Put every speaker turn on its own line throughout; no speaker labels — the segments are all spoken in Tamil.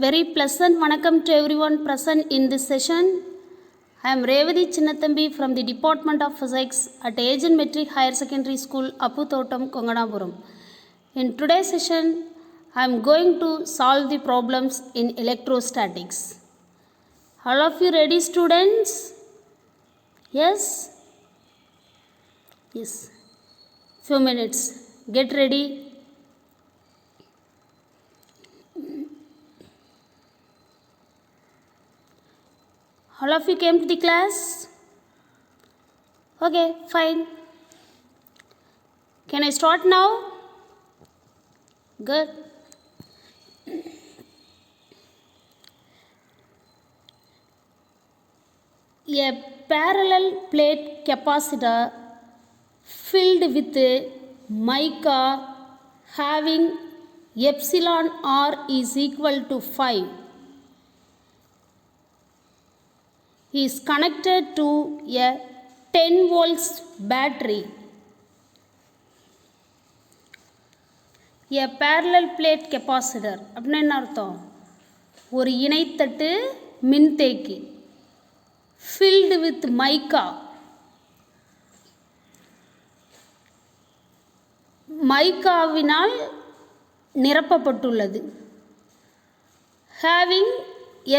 Very pleasant vanakkam to everyone present in this session. I am Revati Chinnathambi from the Department of Physics at Agent Metric Higher Secondary School, Apputhotam, Konganapuram. In today's session, I am going to solve the problems in electrostatics. All of you ready, students? Yes? Yes. Few minutes. Get ready. All of you came to the class? Okay, fine. Can I start now? Good. A parallel plate capacitor filled with mica having epsilon r is equal to 5 is connected to a 10 volts battery. A parallel plate capacitor அப்படின்னா என்ன அர்த்தம்? ஒரு இணைத்தட்டு மின்தேக்கி filled with mica. மைக்காவினால் நிரப்பப்பட்டுள்ளது. having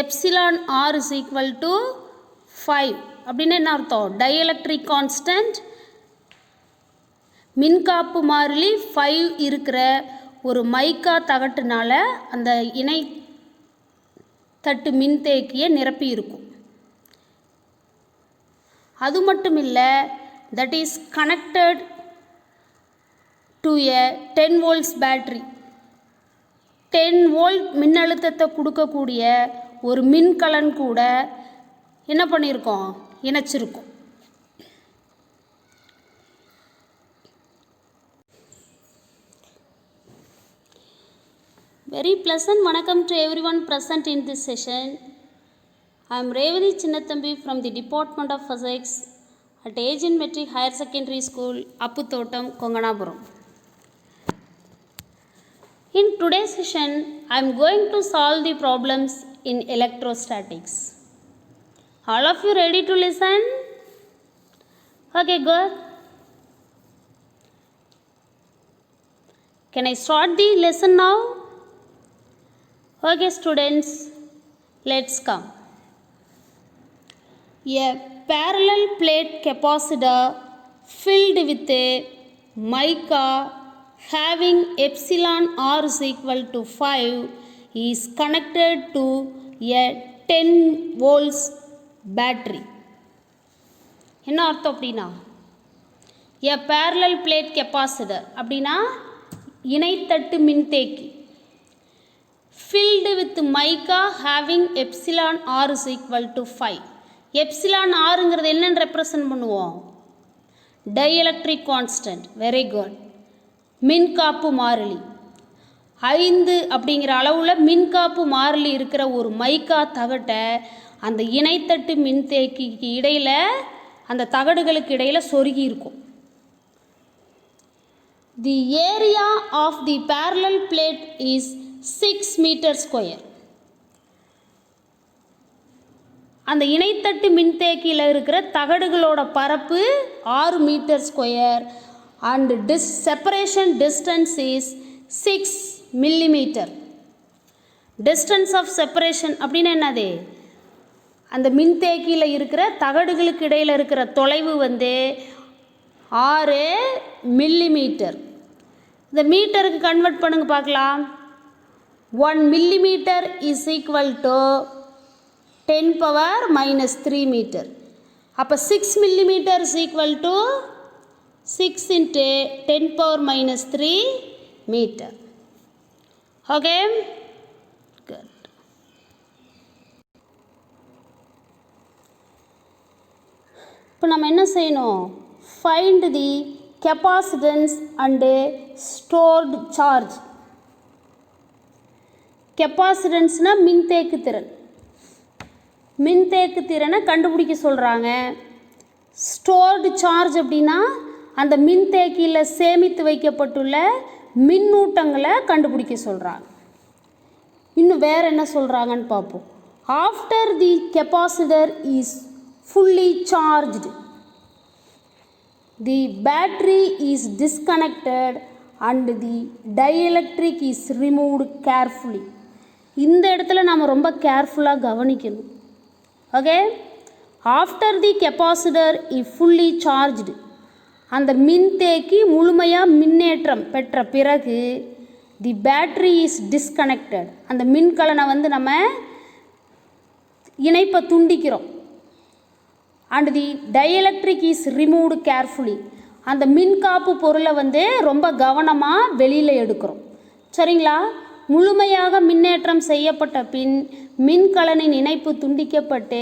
epsilon r is equal to 5 அப்படின்னு என்ன அர்த்தம்? டைஎலக்ட்ரிக் கான்ஸ்டன்ட் மின்காப்பு மாறிலி 5 இருக்கிற ஒரு மைக்கா தகட்டுனால அந்த இணை தட்டு மின்தேக்கியை நிரப்பி இருக்கும். அது மட்டும் இல்லை, that is connected to a 10 volts battery. 10 volt மின்னழுத்தத்தை கொடுக்கக்கூடிய ஒரு மின்கலன் கூட என்ன பண்ணியிருக்கோம்? இணைச்சிருக்கோம். Very pleasant vanakkam to everyone present in this session. I am Revati Chinnathambi from the Department of Physics at Agent Metric Higher Secondary School, Apputhotam, Konganapuram. In today's session, I am going to solve the problems in electrostatics. All of you ready to listen? Okay, good. Can I start the lesson now? Okay, students, let's come. A parallel plate capacitor filled with a mica having epsilon r is equal to 5 is connected to a 10 volts battery. என்ன அர்த்தம் அப்படின்னா, a parallel plate capacitor அப்படின்னா இணைத்தட்டு மின்தேக்கி filled with mica having epsilon r is equal to 5. epsilon rங்கிறது என்னன்னு ரெப்ரசன்ட் பண்ணுவோம்? Dielectric constant. Very good. மின்காப்பு மாறிலி 5 அப்படிங்கிற அளவில் மின்காப்பு மாறிலி இருக்கிற ஒரு மைக்கா தகட்டை அந்த இணைத்தட்டு மின்தேக்கிக்கு இடையில், அந்த தகடுகளுக்கு இடையில் சொருகி இருக்கும். The area of the parallel plate is 6 meter square. அந்த இணைத்தட்டு மின்தேக்கியில் இருக்கிற தகடுகளோட பரப்பு 6 metre square and separation distance is 6 millimeter. Distance of separation அப்படின்னு என்னது? அந்த மின்தேக்கியில் இருக்கிற தகடுகளுக்கு இடையில் இருக்கிற தொலைவு 6 millimeter. இந்த மீட்டருக்கு கன்வெர்ட் பண்ணுங்க பார்க்கலாம். 1 millimeter is equal to 10 power minus 3 meter. அப்போ 6 millimeter is equal to 6 into 10 power minus 3 meter. Okay? Good. இப்போ நம்ம என்ன செய்யணும்? Find the capacitance and stored charge. கெப்பாசிட்டன்ஸ்னால் மின்தேக்கு திறன். மின்தேக்கு திறனை கண்டுபிடிக்க சொல்கிறாங்க. ஸ்டோர்டு சார்ஜ் அப்படின்னா அந்த மின்தேக்கியில் சேமித்து வைக்கப்பட்டுள்ள மின்னூட்டங்களை கண்டுபிடிக்க சொல்கிறாங்க. இன்னும் வேறு என்ன சொல்கிறாங்கன்னு பார்ப்போம். After the capacitor is fully charged, the battery is disconnected and the dielectric is removed carefully. இந்த இடத்துல நாம் ரொம்ப கேர்ஃபுல்லாக கவனிக்கணும். Okay, after the capacitor is fully charged, அந்த மின்தேக்கி முழுமையாக மின்னேற்றம் பெற்ற பிறகு தி பேட்ரி இஸ் டிஸ்கனெக்டட், அந்த மின்கலனை நம்ம இணைப்பை துண்டிக்கிறோம். And the dielectric is removed carefully, அந்த மின்காப்பு பொருளை ரொம்ப கவனமாக வெளியில் எடுக்கிறோம். சரிங்களா? முழுமையாக மின்னேற்றம் செய்யப்பட்ட பின் மின்கலனின் இணைப்பு துண்டிக்கப்பட்டு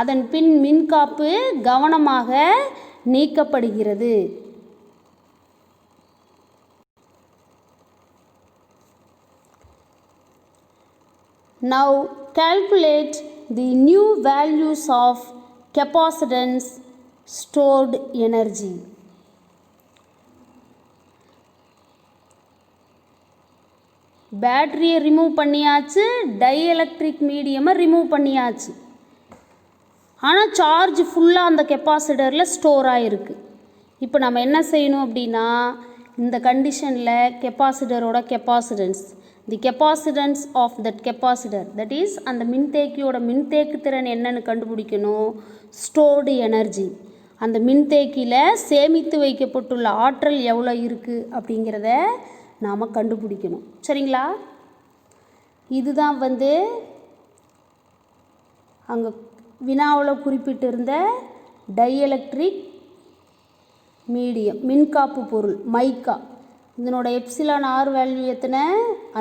அதன் பின் மின்காப்பு கவனமாக நீக்கப்படுகிறது. Now calculate the new values of capacitance stored energy. பேட்டரியை ரிமூவ் பண்ணியாச்சு, டைஎலக்ட்ரிக் மீடியமை ரிமூவ் பண்ணியாச்சு. ஆனால் சார்ஜ் ஃபுல்லாக அந்த கெப்பாசிட்டரில் ஸ்டோர் ஆகிருக்கு. இப்போ நம்ம என்ன செய்யணும் அப்படின்னா, இந்த கண்டிஷனில் கெப்பாசிட்டரோட capacitance, the capacitance of that capacitor, that is அந்த மின்தேக்கியோட மின்தேக்கு திறன் என்னன்னு கண்டுபிடிக்கணும். ஸ்டோர்டு எனர்ஜி, அந்த மின்தேக்கியில் சேமித்து வைக்கப்பட்டுள்ள ஆற்றல் எவ்வளோ இருக்குது அப்படிங்கிறத நாம் கண்டுபிடிக்கணும். சரிங்களா? இதுதான் அங்கே வினாவில் குறிப்பிட்டிருந்த டைஎலக்ட்ரிக் மீடியம், மின்காப்பு பொருள் மைக்கா. இதனோட எப்சிலான் ஆர் வேல்யூ எத்தனை?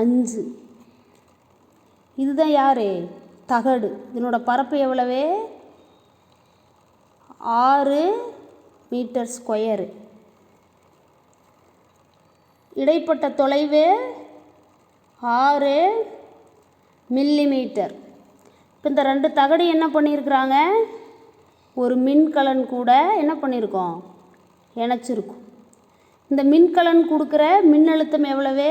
5. இதுதான் யார்? தகடு. இதனோட பரப்பு எவ்வளவு? 6 மீட்டர் ஸ்கொயரு. இடைப்பட்ட தொலைவு 6 மில்லிமீட்டர். இப்போ இந்த 2 தகடு என்ன பண்ணியிருக்கிறாங்க? ஒரு மின்கலன் கூட என்ன பண்ணியிருக்கோம்? இணைச்சிருக்கும். இந்த மின்கலன் கொடுக்குற மின்னழுத்தம் எவ்வளவு?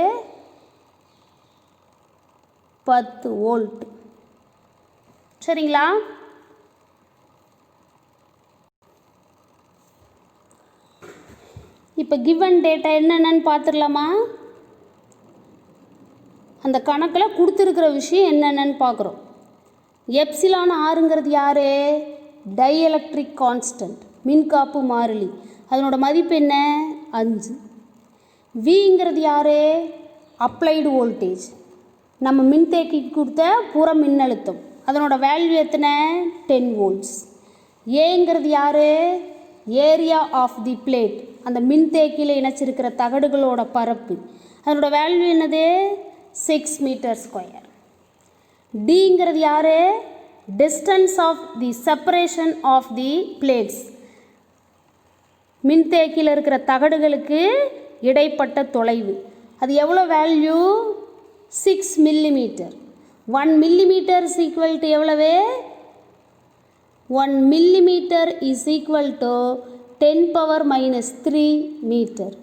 10 வோல்ட். சரிங்களா? இப்போ கிவன் டேட்டா என்னென்னு பார்த்துடலாமா? அந்த கணக்கில் கொடுத்துருக்கிற விஷயம் என்னென்னு பார்க்குறோம். எப்சிலான் ஆறுங்கிறது யார்? டைஎலக்ட்ரிக் கான்ஸ்டன்ட், மின்காப்பு மாறிலி. அதனோட மதிப்பு என்ன? 5. விங்கிறது யார்? அப்ளைடு வோல்டேஜ், நம்ம மின்தேக்கிக்கு கொடுத்த புற மின்னழுத்தம். அதனோட வேல்யூ எத்தனை? 10 வோல்ட்ஸ். ஏங்கிறது யார்? ஏரியா ஆஃப் தி பிளேட், அந்த மின்தேக்கியில் இணைச்சிருக்கிற தகடுகளோட பரப்பு. அதனோட வேல்யூ என்னது? 6 மீட்டர் ஸ்கொயர். டிங்கிறது யார்? Distance of the separation of the plates, மின்தேக்கியில் இருக்கிற தகடுகளுக்கு இடைப்பட்ட தொலைவு. அது எவ்வளோ value? 6 millimetre. 1 millimetre is equal to எவ்வளவு? 1 millimetre is equal to 10⁻³ metre.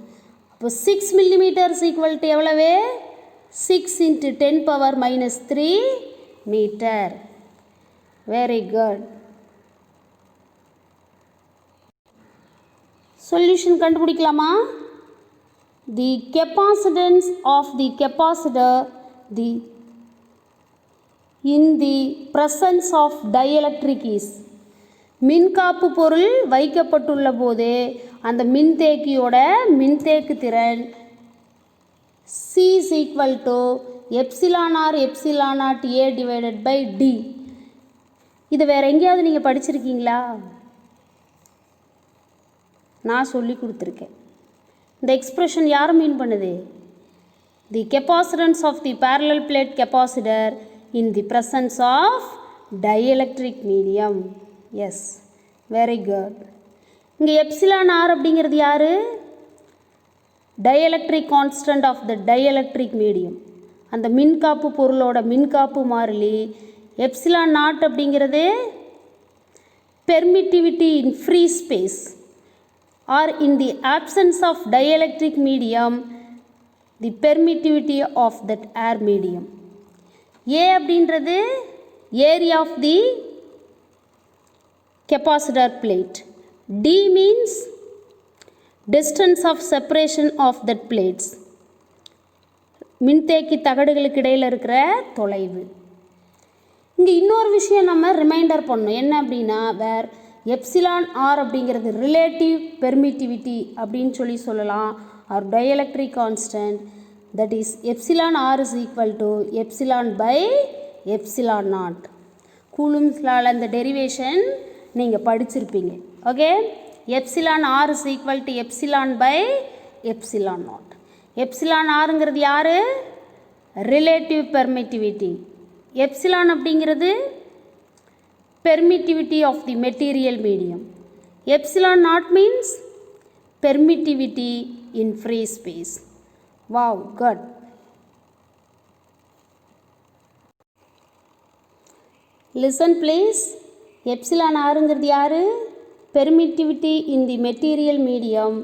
அப்போ 6 மில்லிமீட்டர் இஸ் ஈக்குவல் டு எவ்வளவு? 6 × 10⁻³ மீட்டர். Very good. சொல்யூஷன் கண்டுபிடிக்கலாமா? The capacitance of the capacitor the in the presence of dielectric is, மின்காப்பு பொருள் வைக்கப்பட்டுள்ள போது அந்த மின்தேக்கியோட மின்தேக்கு திறன் C is equal to epsilon r epsilon naught A divided by D. இது வேறு எங்கேயாவது நீங்கள் படிச்சிருக்கீங்களா? நான் சொல்லி கொடுத்துருக்கேன். இந்த எக்ஸ்பிரஷன் யார் மீன் பண்ணுது? The capacitance of the parallel plate capacitor in the presence of dielectric medium. Yes, very good. இங்கே எப்சிலான் ஆர் அப்படிங்கிறது யார்? Dielectric constant of the dielectric medium, அந்த மின்காப்பு பொருளோட மின்காப்பு மாறிலி. எப்சிலான் நாட் அப்படிங்கிறது permittivity in free space or in the absence of dielectric medium the permittivity of that air medium. A அப்படின்றது area of the capacitor plate. D means distance of separation of that plates. மின்தேக்கி தகடுகளுக்கு இடையில் இருக்கிற தொலைவு. இங்கே இன்னொரு விஷயம் நம்ம ரிமைண்டர் பண்ணணும். என்ன அப்படின்னா வேர் எப்சிலான் ஆர் அப்படிங்கிறது ரிலேட்டிவ் பெர்மிட்டிவிட்டி அப்படின்னு சொல்லலாம். Or dielectric constant, that is epsilon r is equal to epsilon by epsilon naught. Coulomb's லால இந்த டெரிவேஷன் நீங்கள் படிச்சிருப்பீங்க. Okay, epsilon r is equal to epsilon by epsilon naught. Epsilon ஆருங்கிறது யார்? Relative permittivity. எப்சிலான் அப்படிங்கிறது permittivity of the material medium. Epsilon naught means permittivity in free space. Wow, good. Listen please. Epsilon ஆருங்கிறது யார்? Permittivity in the material medium.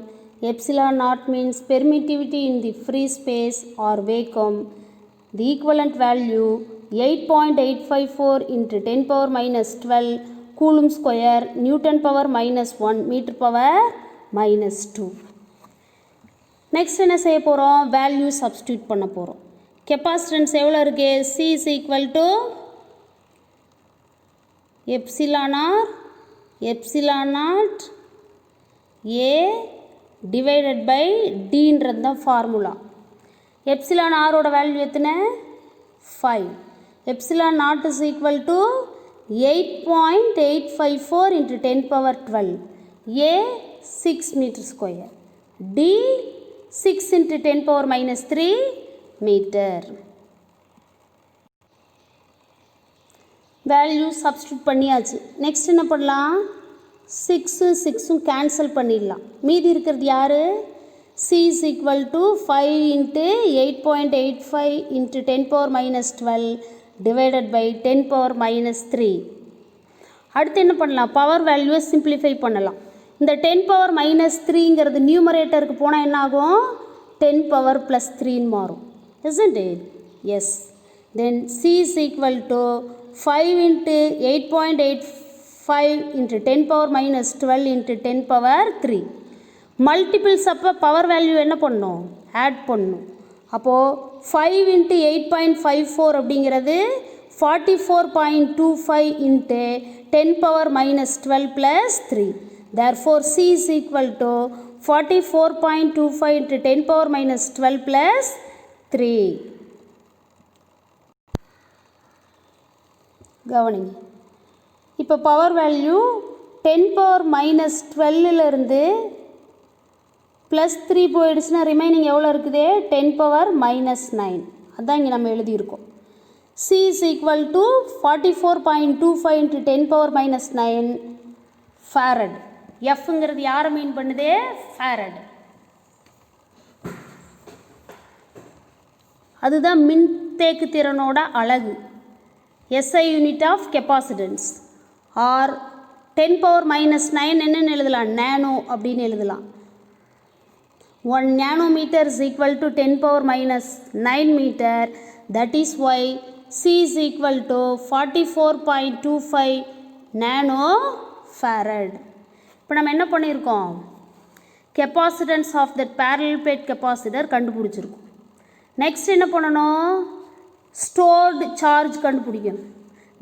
Epsilon naught means permittivity in the free space or vacuum. The equivalent value 8.854 into 10 power minus 12 coulomb square Newton power minus 1 meter power minus 2. Next என்ன செய்ய போகிறோம்? வேல்யூ சப்ஸ்டியூட் பண்ண போகிறோம். கெப்பாசிட்டன்ஸ் எவ்வளோ இருக்கு? C is equal to epsilon r epsilon naught A divided by Dன்றது தான் ஃபார்முலா. எப்சிலான் ஆரோட வேல்யூ எத்தனை? 5. Epsilon not is equal to 8.854 into 10 power 12. A 6 meter square. D 6 into 10 power minus 3 meter. Value substitute பண்ணியாச்சு. நெக்ஸ்ட் என்ன பண்ணலாம்? 6 கேன்சல் பண்ணிடலாம். மீதி இருக்கிறது யார்? C is equal to 5 into 8.85 into 10 power minus 12 divided by 10 power minus 3. அடுத்து என்ன பண்ணலாம்? பவர் வேல்யூவை சிம்பிளிஃபை பண்ணலாம். இந்த 10 power minus 3ங்கிறது நியூமரேட்டருக்கு போனால் என்ன ஆகும்? 10 power plus 3 மாறும். Isn't it? Yes. Then C is equal to 5 into 8.85 into 10 power minus 12 into 10 power 3. Multiples அப்போ பவர் வேல்யூ என்ன பண்ணணும்? ஆட் பண்ணணும். அப்போது 5 into 8.54 அப்படிங்கிறது 44.25 into 10 power minus 12 plus 3. Therefore C is equal to 44.25 into 10 power minus 12 plus 3. கவனிங்க. இப்போ பவர் வேல்யூ 10 பவர் மைனஸ் 12லேருந்து ப்ளஸ் 3 போயிடுச்சுன்னா ரிமைனிங் எவ்வளோ இருக்குது? 10 பவர் மைனஸ் 9. அதுதான் இங்கே நம்ம எழுதியிருக்கோம். C is equal to 44.25 into 10 power minus 9 farad. Fங்கிறது யாரை மீன் பண்ணுது? farad. அதுதான் மின்தேக்கு திறனோட அலகு. SI unit of capacitance. Or 10 power minus 9 என்னென்னு எழுதலாம்? நேனோ அப்படின்னு எழுதலாம். 1 nanometer is equal to 10 power minus 9 meter. That is why C is equal to 44.25 nano farad. இப்போ நம்ம என்ன பண்ணியிருக்கோம்? Capacitance of that parallel plate capacitor கண்டுபிடிச்சிருக்கோம். நெக்ஸ்ட் என்ன பண்ணணும்? ஸ்டோர்டு சார்ஜ் கண்டுபிடிக்கணும்.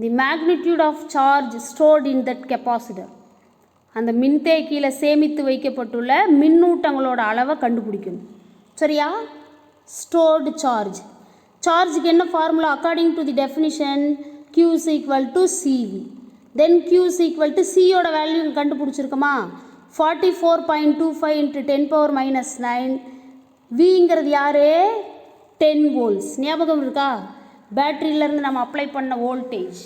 The magnitude of charge stored in that capacitor. அந்த மின்தேக்கியில் சேமித்து வைக்கப்பட்டுள்ள மின்னூட்டங்களோட அளவை கண்டுபிடிக்கணும். சரியா? Stored charge. சார்ஜுக்கு என்ன formula? According to the definition Q is equal to CV. Then Q is equal to Cயோட வேல்யூ கண்டுபிடிச்சிருக்கோமா? 44.25 into 10 power minus 9. Vங்கிறது யார்? 10 volts. ஞாபகம் இருக்கா? பேட்டரியிலேருந்து நம்ம அப்ளை பண்ண வோல்டேஜ்.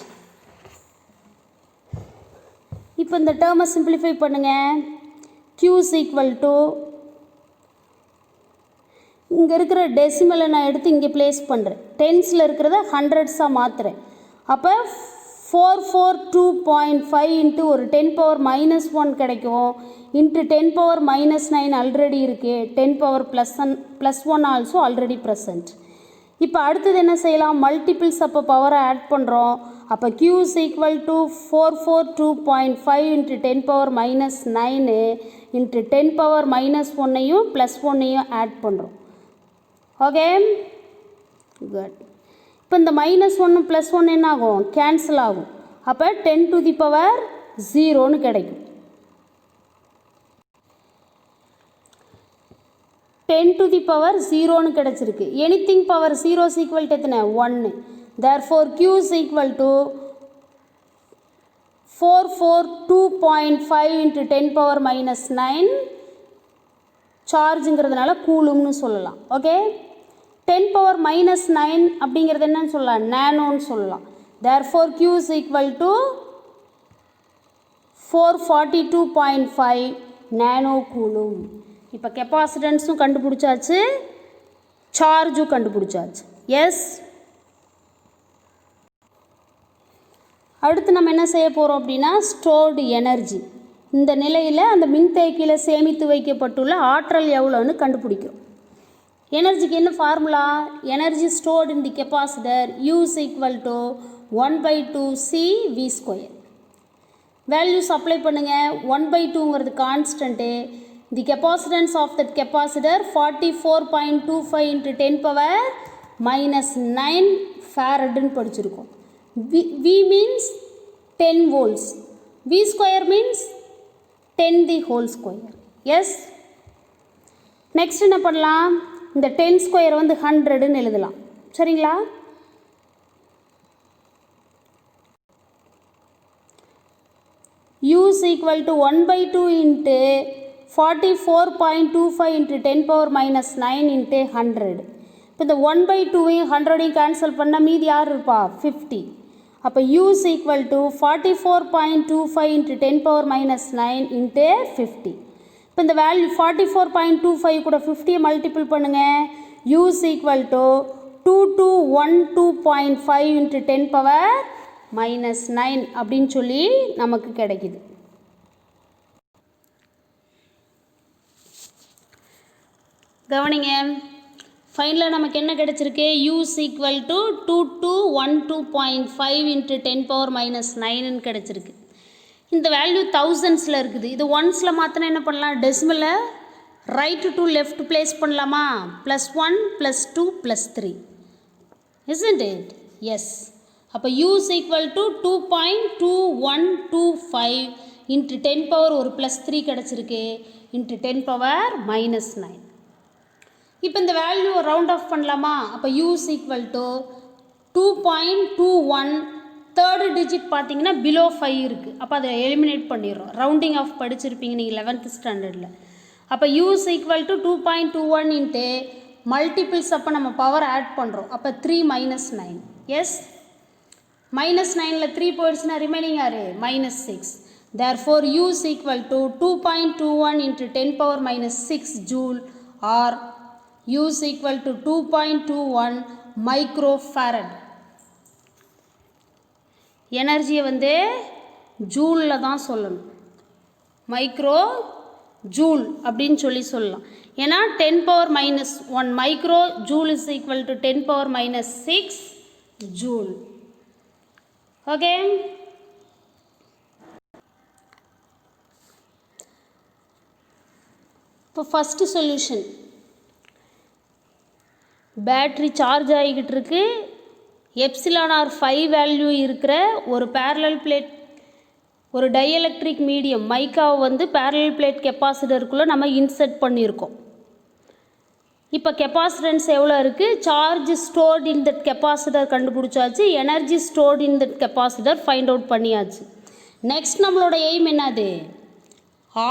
இப்போ இந்த டேர்மை சிம்பிளிஃபை பண்ணுங்கள். Q is equal to இங்கே இருக்கிற டெசிமலை நான் எடுத்து இங்கே ப்ளேஸ் பண்ணுறேன். டென்ஸில் இருக்கிறத ஹண்ட்ரட்ஸாக மாற்றுறேன். அப்போ 442.5 இன்ட்டு ஒரு 10 பவர் மைனஸ் 1 கிடைக்கும். இன்ட்டு 10 பவர் மைனஸ் 9 ஆல்ரெடி இருக்குது. 10 பவர் +1 ஆல்சோ ஆல்ரெடி ப்ரெசன்ட். இப்போ அடுத்தது என்ன செய்யலாம், மல்டிபிள்ஸ் அப்போ பவரை ஆட் பண்ணுறோம். அப்போ q is equal to 442.5 into 10 power minus 9 into 10 power minus 1ஐயும் ப்ளஸ் 1ஐயும் ஆட் பண்ணுறோம். Okay, good. இப்போ இந்த மைனஸ் 1 ப்ளஸ் 1 என்ன ஆகும், கேன்சல் ஆகும். அப்போ 10 to the power 0ன்னு கிடைக்கும். 10 to the power 0ன்னு கிடச்சிருக்கு. Anything power 0 is equal to எத்தனை, 1. therefore q is equal to 442.5 into 10 power minus 9 சார்ஜுங்கிறதுனால கூலும்னு சொல்லலாம். ஓகே, 10 power minus 9 அப்படிங்கிறது என்னன்னு சொல்லலாம், நானோன்னு சொல்லலாம். therefore q is equal to 442.5 nano coulomb. இப்போ கெப்பாசிட்டன்ஸும் கண்டுபிடிச்சாச்சு, சார்ஜும் கண்டுபிடிச்சாச்சு. எஸ், அடுத்து நம்ம என்ன செய்ய போகிறோம் அப்படின்னா, ஸ்டோர்டு எனர்ஜி. இந்த நிலையில் அந்த மின்தேக்கியில் சேமித்து வைக்கப்பட்டுள்ள ஆற்றல் எவ்வளோன்னு கண்டுபிடிக்கிறோம். எனர்ஜிக்கு என்ன formula, energy stored in the capacitor U is equal to 1/2 CV². Values apply பண்ணுங்கள். 1/2ங்கிறது constant. The capacitance of that capacitor 44.25 into 10 power minus 9 ஃபேரட்னு படிச்சிருக்கோம். V means 10 volts, V² means 10 the whole square. Yes, next என்ன பண்ணலாம், இந்த 10² வந்து 100ன்னு எழுதலாம். சரிங்களா, U is equal to 1/2 into 44.25 into 10 power minus 9 into 100. இப்போ இந்த 1/2ஐயும் 100ஐயும் கேன்சல் பண்ணால் மீதி யார் இருப்பா, 50. அப்போ U is equal to 44.25 into 10 power minus 9 into 50. இப்போ இந்த வேல்யூ 44.25 கூட 50ஐ மல்டிபிள் பண்ணுங்கள். U is equal to 2212.5 into 10 power minus 9 அப்படின்னு சொல்லி நமக்கு கிடைக்குது. கவனிங்க, ஃபைனலாக நமக்கு என்ன கிடச்சிருக்கு, U is equal to 2212.5 into 10 power minus 9ன்னு கிடச்சிருக்கு. இந்த வேல்யூ தௌசண்ட்ஸில் இருக்குது. இது ஒன்ஸில் மாற்றினா என்ன பண்ணலாம், டெசிமலை ரைட் டு லெஃப்ட் பிளேஸ் பண்ணலாமா, +1 +2 +3, isn't it? எஸ். அப்போ U is equal to 2.2125 into 10 power ஒரு +3 கிடச்சிருக்கு into 10 power minus 9. இப்போ இந்த வேல்யூ ரவுண்ட் ஆஃப் பண்ணலாமா, அப்போ U is equal to 2.21, third digit பார்த்தீங்கன்னா பிலோ 5 இருக்குது. அப்போ அதை எலிமினேட் பண்ணிடுறோம். ரவுண்டிங் ஆஃப் படிச்சிருப்பீங்க நீங்கள் 11th ஸ்டாண்டர்டில். அப்போ U is equal to 2.21 into multiples அப்போ நம்ம பவர் ஆட் பண்ணுறோம். அப்போ 3 minus 9. எஸ், minus 9ல் 3 போயிடுச்சுன்னா ரிமைனிங் யார், -6. therefore U is equal to 2.21 into 10 power minus 6 joule or U is equal to 2.21 microfarad. எனர்ஜியை வந்து ஜூலில் தான் சொல்லணும், மைக்ரோ ஜூல் அப்படின்னு சொல்லலாம். ஏன்னா 10 power minus 1 micro joule is equal to 10 power minus 6 joule. Okay, இப்போ ஃபஸ்ட்டு சொல்யூஷன், பேட்ரி சார்ஜ் ஆகிக்கிட்டு இருக்கு. εr5 வேல்யூ இருக்கிற ஒரு பேரலல் பிளேட், ஒரு டைஎலக்ட்ரிக் மீடியம் மைக்காவை வந்து பேரலல் பிளேட் கெப்பாசிட்டருக்குள்ளே நம்ம இன்சர்ட் பண்ணியிருக்கோம். இப்போ கெப்பாசிட்டன்ஸ் எவ்வளோ இருக்குது, charge stored in that capacitor கண்டுபிடிச்சாச்சு, energy stored in that capacitor find out பண்ணியாச்சு. நெக்ஸ்ட் நம்மளோட எய்ம் என்னது,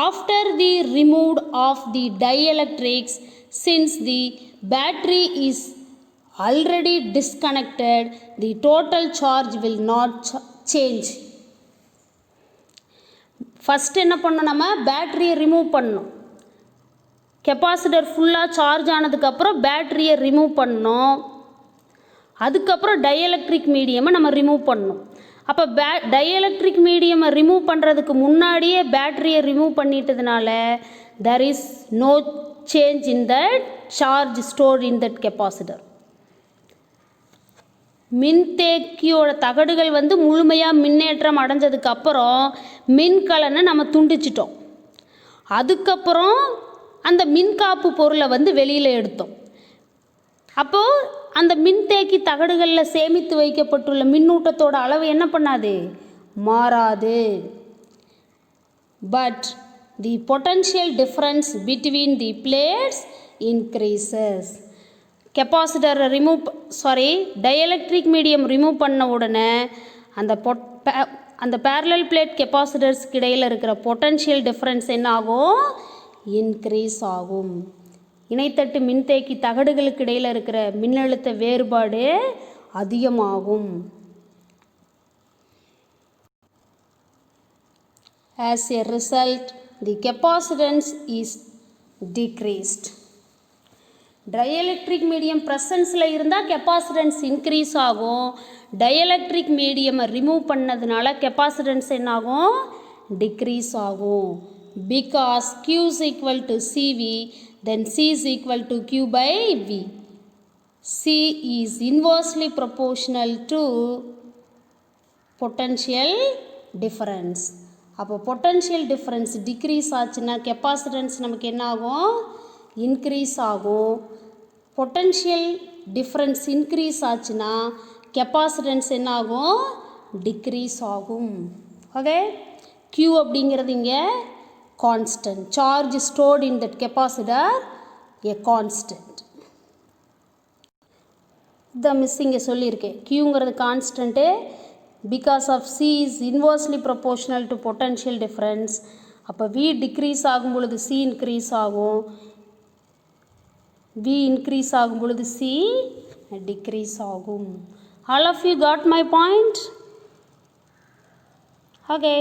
after the removed of the dielectrics since the battery is already disconnected, the total charge will not change. First என்ன பண்ணணும், நம்ம பேட்டரியை ரிமூவ் பண்ணணும். கெப்பாசிட்டர் ஃபுல்லாக சார்ஜ் ஆனதுக்கப்புறம் பேட்டரியை ரிமூவ் பண்ணணும். அதுக்கப்புறம் டைஎலக்ட்ரிக் மீடியமை நம்ம ரிமூவ் பண்ணணும். அப்போ டைஎலக்ட்ரிக் மீடியமை ரிமூவ் பண்ணுறதுக்கு முன்னாடியே பேட்டரியை remove பண்ணிட்டதுனால there is no change in that charge stored in that capacitor. மின்தேக்கியோட தகடுகள் வந்து முழுமையாக மின்னேற்றம் அடைஞ்சதுக்கப்புறம் மின்கலனை நம்ம துண்டிச்சிட்டோம். அதுக்கப்புறம் அந்த மின்காப்பு பொருளை வந்து வெளியில் எடுத்தோம். அப்போது அந்த மின்தேக்கி தகடுகளில் சேமித்து வைக்கப்பட்டுள்ள மின்னூட்டத்தோட அளவு என்ன பண்ணாது, மாறாது. But the potential difference between the plates increases. கெப்பாசிட்டரை டயஎலக்ட்ரிக் மீடியம் ரிமூவ் பண்ண உடனே அந்த பேரலல் பிளேட் கெப்பாசிட்டர்ஸ்க்கு இடையில் இருக்கிற பொட்டன்ஷியல் டிஃப்ரென்ஸ் என்ன ஆகும், இன்க்ரீஸ் ஆகும். இணைத்தட்டு மின்தேக்கி தகடுகளுக்கு இடையில் இருக்கிற மின்னழுத்த வேறுபாடு அதிகமாகும். As a result, the capacitance is decreased. Dielectric medium ப்ரெசன்ஸில் இருந்தால் கெப்பாசிட்டன்ஸ் இன்க்ரீஸ் ஆகும். டயஎலக்ட்ரிக் மீடியமை ரிமூவ் பண்ணதுனால கெப்பாசிட்டன்ஸ் என்னாகும், டிக்ரீஸ் ஆகும். Because Q is equal to CV, then C is equal to Q by V. C is inversely proportional to potential difference. அப்போ பொட்டன்ஷியல் டிஃப்ரென்ஸ் டிக்ரீஸ் ஆச்சுன்னா கெப்பாசிட்டன்ஸ் நமக்கு என்ன ஆகும், இன்க்ரீஸ் ஆகும். பொட்டன்ஷியல் டிஃப்ரென்ஸ் இன்க்ரீஸ் ஆச்சுன்னா கெப்பாசிட்டன்ஸ் என்ன ஆகும், டிக்ரீஸ் ஆகும். ஓகே, Q அப்படிங்கிறது இங்கே constant. Charge stored in that capacitor a constant. இதை மிஸ் இங்கே சொல்லியிருக்கேன். Qங்கிறது constant. Because of C is inversely proportional to potential difference. அப்போ V டிக்ரீஸ் ஆகும் பொழுது C இன்க்ரீஸ் ஆகும். V இன்க்ரீஸ் ஆகும் பொழுது C டிக்ரீஸ் ஆகும். All of you got my point? Okay.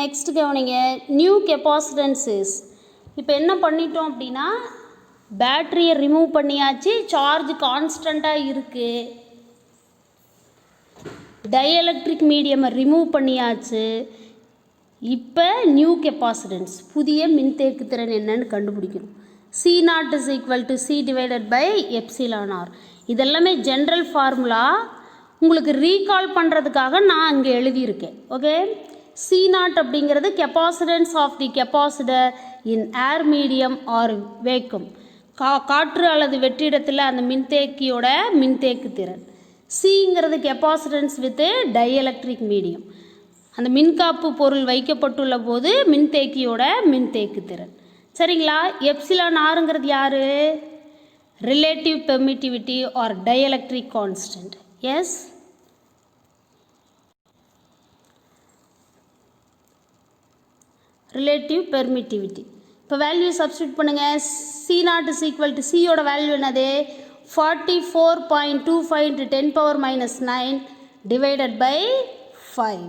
Next கவனிங்க, நியூ கெப்பாசிட்டன்ஸஸ். இப்போ என்ன பண்ணிட்டோம் அப்படின்னா, பேட்டரியை ரிமூவ் பண்ணியாச்சு, சார்ஜ் கான்ஸ்டண்ட்டாக இருக்குது. டயஎலக்ட்ரிக் மீடியமை ரிமூவ் பண்ணியாச்சு. இப்போ நியூ கெப்பாசிட்டன்ஸ், புதிய மின்தேக்கு திறன் என்னன்னு கண்டுபிடிக்கணும். C0 is equal to C divided by epsilon r. இதெல்லாமே ஜென்ரல் ஃபார்முலா, உங்களுக்கு ரீகால் பண்ணுறதுக்காக நான் இங்கே எழுதியிருக்கேன். ஓகே, C0 அப்படிங்கிறது capacitance of the capacitor in air medium or vacuum. காற்று அல்லது வெற்றிடத்தில் அந்த மின்தேக்கியோட மின்தேக்கு திறன். சிங்கிறது கெப்பாசிட்டன்ஸ் வித் டயஎலக்ட்ரிக் மீடியம், அந்த மின்காப்பு பொருள் வைக்கப்பட்டுள்ள போது மின்தேக்கியோட மின்தேக்கு திறன். சரிங்களா? எப்சிலான் ஆருங்கிறது யார்? Relative permittivity or dielectric constant. Yes, relative permittivity. இப்போ வேல்யூ சப்ஸ்டியூட் பண்ணுங்கள். C0 is equal to சியோட வேல்யூ என்னது? 44.25 into 10 power minus 9 divided by 5.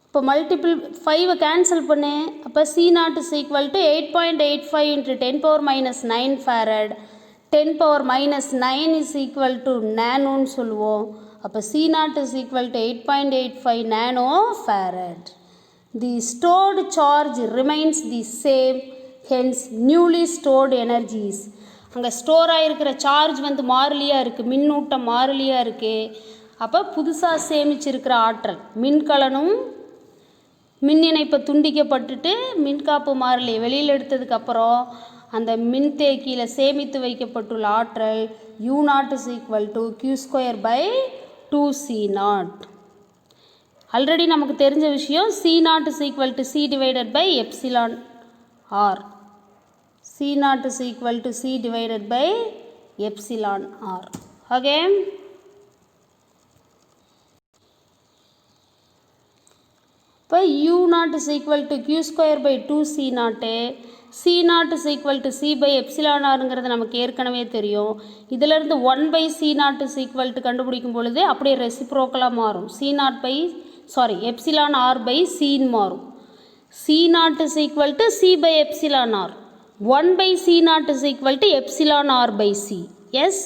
இப்போ மல்டிபிள் 5 கேன்சல் பண்ணு. அப்போ C0 is equal to 8.85 into 10 power minus 9 farad. 10 power minus 9 is equal to நானோன்னு சொல்லுவோம். அப்போ C0 is equal to 8.85 nano farad. The stored charge remains the same, hence newly stored energies. அங்கே ஸ்டோர் ஆகிருக்கிற சார்ஜ் வந்து மாறிலியாக இருக்குது, மின்னூட்டம் மாறிலியாக இருக்குது. அப்போ புதுசாக சேமிச்சிருக்கிற ஆற்றல், மின்கலனும் மின் இணைப்பை துண்டிக்கப்பட்டுட்டு மின்காப்பு மாறிலியை வெளியில் எடுத்ததுக்கப்புறம் அந்த மின்தேக்கியில் சேமித்து வைக்கப்பட்டுள்ள ஆற்றல் U0 is equal to Q square by 2C0. Already நமக்கு தெரிஞ்ச விஷயம், C0 is equal to C divided by epsilon r. C0 is equal to C divided by epsilon r. Okay, இப்போ U0 is equal to Q square by 2C0. C0 is equal to C by epsilon rங்கிறது நமக்கு ஏற்கனவே தெரியும். இதிலிருந்து 1 by C0 is equal to கண்டுபிடிக்கும் பொழுது அப்படியே ரெசிப்ரோக்கலாக மாறும். epsilon r by C மாறும். C0 is equal to C by epsilon r. 1 by C0 is equal to epsilon r by C. Yes,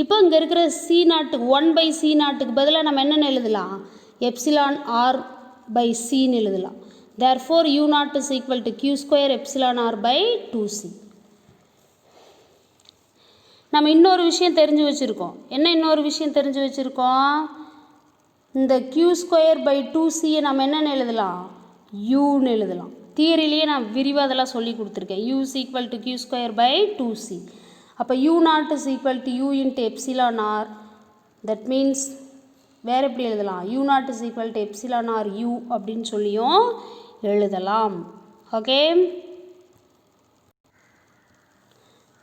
இப்போ இங்கே இருக்கிற C0 1 by C0க்கு பதிலாக நம்ம என்னென்னு எழுதலாம்? epsilon r by Cன்னு எழுதலாம். Therefore U0 is equal to Q square epsilon r by 2C. நம்ம இன்னொரு விஷயம் தெரிஞ்சு வச்சுருக்கோம். என்ன இன்னொரு விஷயம் தெரிஞ்சு வச்சுருக்கோம்? இந்த q²/2c நம்ம என்னென்னு எழுதலாம்? uன்னு எழுதலாம். தியரிலேயே நான் விரிவாக அதெல்லாம் சொல்லி கொடுத்துருக்கேன். u is equal to q²/2c. அப்போ u0 is equal to u into epsilon r. that means வேறு எப்படி எழுதலாம்? u0 is equal to epsilon r u அப்படின்னு சொல்லியும் எழுதலாம். ஓகே,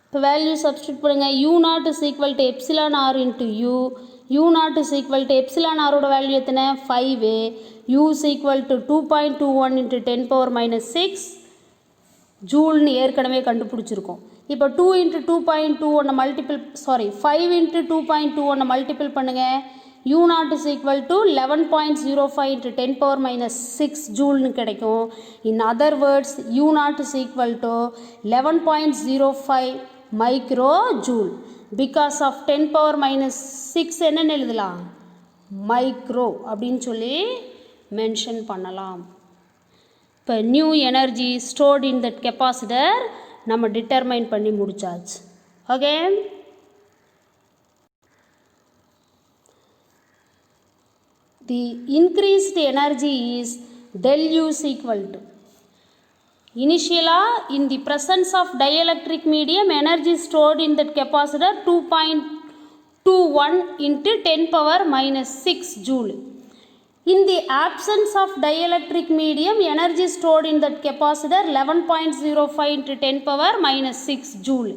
இப்போ வேல்யூ சப்ஸ்டியூட் பண்ணுங்கள். u0 is equal to epsilon r into u. u0 is equal to epsilon r ஓட வேல்யூ எத்தனை? 5. u is equal to 2.21 into 10 power minus 6 ஜூல்னு ஏற்கனவே கண்டுபிடிச்சிருக்கோம். இப்போ 2 into 2.21 மல்டிபிள் 5 into 2.21 மல்டிபிள் பண்ணுங்கள். u0 is equal to 11.05 into 10 power minus 6 ஜூல்னு கிடைக்கும். in other words u0 is equal to 11.05 micro joule. Because of 10 power minus 6 என்னன்னு எழுதலாம்? மைக்ரோ அப்படின்னு சொல்லி மென்ஷன் பண்ணலாம். இப்போ new energy stored in that capacitor நம்ம டிட்டர்மைன் பண்ணி முடிச்சாச்சு. Okay, the increased energy is del U is equal to initially in the presence of dielectric medium energy stored in that capacitor 2.21 into 10 power minus 6 joule. In the absence of dielectric medium energy stored in that capacitor 11.05 into 10 power minus 6 joule.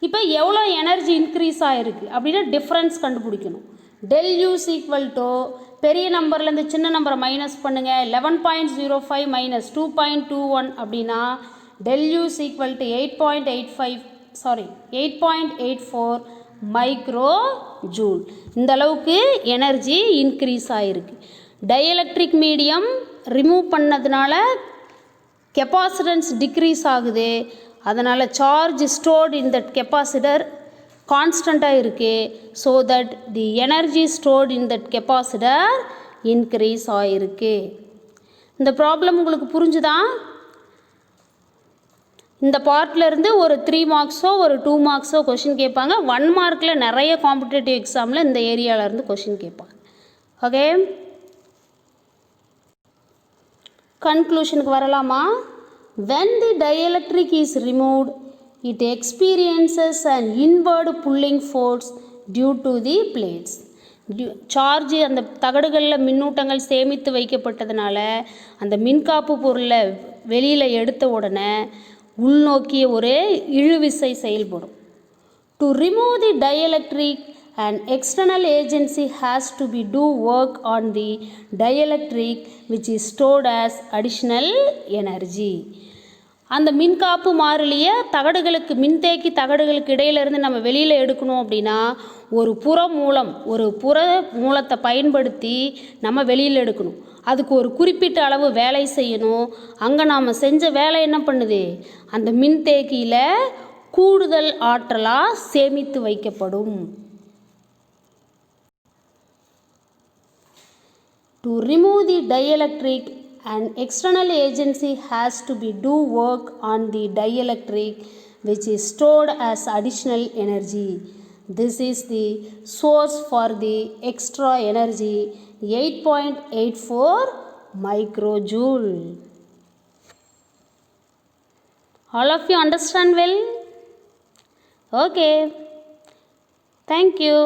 இப்போ எவ்வளோ எனர்ஜி இன்க்ரீஸ் ஆகிருக்கு அப்படின்னா டிஃப்ரென்ஸ் கண்டுபிடிக்கணும். del U is equal to பெரிய நம்பர்லேருந்து சின்ன நம்பரை மைனஸ் பண்ணுங்கள். 11.05 மைனஸ் 2.21 அப்படின்னா del U is equal to 8.84 micro joule. இந்த அளவுக்கு எனர்ஜி இன்க்ரீஸ் ஆகிருக்கு. டயலக்ட்ரிக் மீடியம் ரிமூவ் பண்ணதுனால கெப்பாசிட்டன்ஸ் டிக்ரீஸ் ஆகுது. அதனால் charge stored in that capacitor கான்ஸ்டண்ட்டாக இருக்குது. So that the energy stored in that capacitor increase ஆகிருக்கு. இந்த ப்ராப்ளம் உங்களுக்கு புரிஞ்சுதா? இந்த பார்ட்லேருந்து ஒரு 3 மார்க்ஸோ ஒரு 2 மார்க்ஸோ கொஷின் கேட்பாங்க. 1 மார்க்கில் நிறைய காம்படிட்டிவ் எக்ஸாமில் இந்த ஏரியாவிலேருந்து கொஷின் கேட்பாங்க. ஓகே, கன்க்ளூஷனுக்கு வரலாமா? when the dielectric is removed it experiences an inward pulling force due to the plates. Charge அந்த தகடுகளில் மின்னூட்டங்கள் சேமித்து வைக்கப்பட்டதுனால அந்த மின்காப்பு பொருளை வெளியில் எடுத்த உடனே உள்நோக்கிய ஒரு இழுவிசை செயல்படும். To remove the dielectric, an external agency has to be do work on the dielectric which is stored as additional energy. அந்த மின்காப்பு மாறிலியை தகடுகளுக்கு மின்தேக்கி தகடுகளுக்கு இடையிலேருந்து நம்ம வெளியில் எடுக்கணும் அப்படின்னா ஒரு புற மூலத்தை பயன்படுத்தி நம்ம வெளியில் எடுக்கணும். அதுக்கு ஒரு குறிப்பிட்ட அளவு வேலை செய்யணும். அங்கே நாம் செஞ்ச வேலை என்ன பண்ணுது? அந்த மின்தேக்கியில் கூடுதல் ஆற்றலாக சேமித்து வைக்கப்படும். To remove the dielectric, an external agency has to be do work on the dielectric which is stored as additional energy. This is the source for the extra energy 8.84 microjoule. All of you understand well? Okay, thank you.